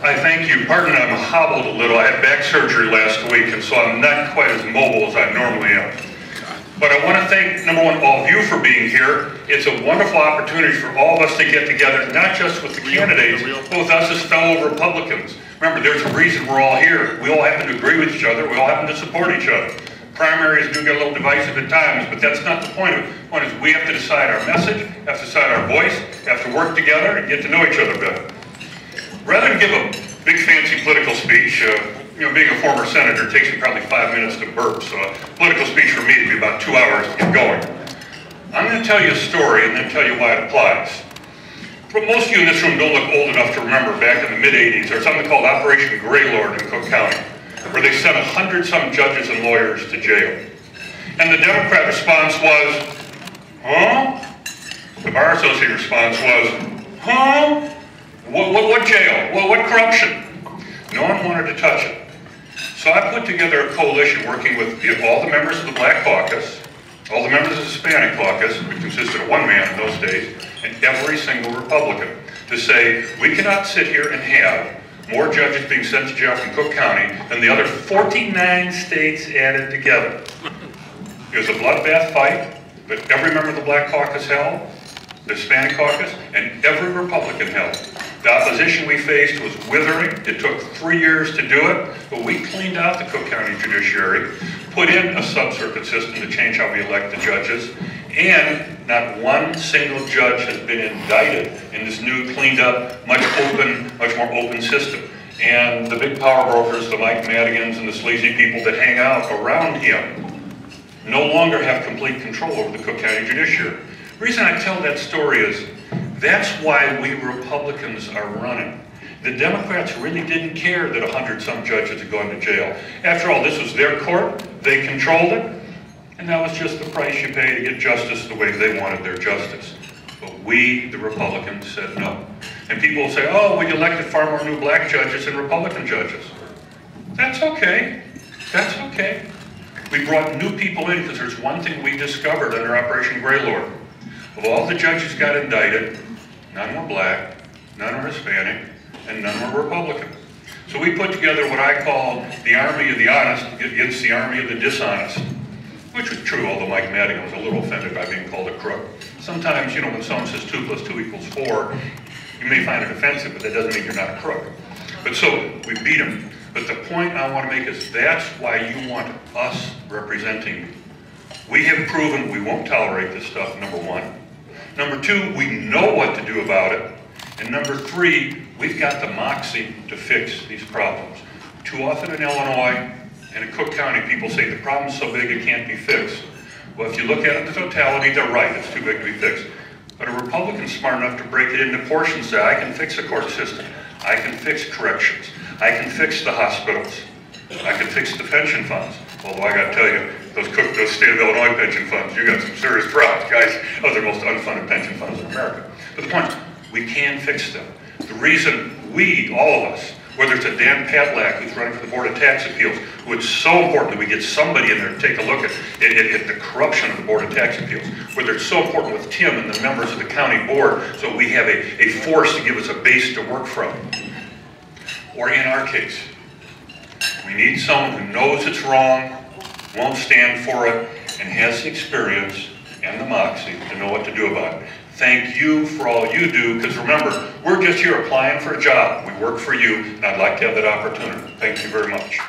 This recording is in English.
I thank you. Pardon, I'm hobbled a little. I had back surgery last week, and so I'm not quite as mobile as I normally am. But I want to thank, number one, all of you for being here. It's a wonderful opportunity for all of us to get together, not just with the candidates, but with us as fellow Republicans. Remember, there's a reason we're all here. We all happen to agree with each other. We all happen to support each other. Primaries do get a little divisive at times, but that's not the point of it. The point is we have to decide our message, have to decide our voice, have to work together and get to know each other better. Rather than give a big fancy political speech, being a former senator takes me probably 5 minutes to burp, so a political speech for me would be about 2 hours to get going. I'm going to tell you a story and then tell you why it applies. But most of you in this room don't look old enough to remember back in the mid-'80s, there was something called Operation Greylord in Cook County, where they sent 100-some judges and lawyers to jail. And the Democrat response was, huh? The Bar Association response was, huh? What jail? What corruption? No one wanted to touch it. So I put together a coalition working with all the members of the Black Caucus, all the members of the Hispanic Caucus, which consisted of one man in those days, and every single Republican, to say, we cannot sit here and have more judges being sent to jail from Cook County than the other 49 states added together. It was a bloodbath fight, but every member of the Black Caucus held, the Hispanic Caucus, and every Republican held. The opposition we faced was withering. It took 3 years to do it, but we cleaned out the Cook County judiciary, put in a sub-circuit system to change how we elect the judges, and not one single judge has been indicted in this new, cleaned up, much more open system. And the big power brokers, the Mike Madigans and the sleazy people that hang out around him, no longer have complete control over the Cook County judiciary. The reason I tell that story is that's why we Republicans are running. The Democrats really didn't care that 100-some judges had gone to jail. After all, this was their court, they controlled it, and that was just the price you pay to get justice the way they wanted their justice. But we, the Republicans, said no. And people will say, oh, we elected far more new black judges than Republican judges. That's okay. That's okay. We brought new people in because there's one thing we discovered under Operation Greylord. Of all the judges got indicted, none were black, none were Hispanic, and none were Republican. So we put together what I call the army of the honest against the army of the dishonest, which was true, although Mike Madigan was a little offended by being called a crook. Sometimes, when someone says 2 + 2 = 4, you may find it offensive, but that doesn't mean you're not a crook. But so, we beat him. But the point I want to make is that's why you want us representing you. We have proven we won't tolerate this stuff, number one. Number two, we know what to do about it. And number three, we've got the moxie to fix these problems. Too often in Illinois and in Cook County, people say the problem's so big it can't be fixed. Well, if you look at it in the totality, they're right, it's too big to be fixed. But a Republican's smart enough to break it into portions, say, I can fix the court system, I can fix corrections, I can fix the hospitals, I can fix the pension funds. Although I gotta tell you, those state of Illinois pension funds, you got some serious problems, guys. Those are the most unfunded pension funds in America. But the point is, we can fix them. The reason we, all of us, whether it's a Dan Patlack who's running for the Board of Tax Appeals, who it's so important that we get somebody in there to take a look at the corruption of the Board of Tax Appeals, whether it's so important with Tim and the members of the county board, so we have a force to give us a base to work from. Or in our case, we need someone who knows it's wrong, won't stand for it, and has the experience and the moxie to know what to do about it. Thank you for all you do, because remember, we're just here applying for a job. We work for you, and I'd like to have that opportunity. Thank you very much.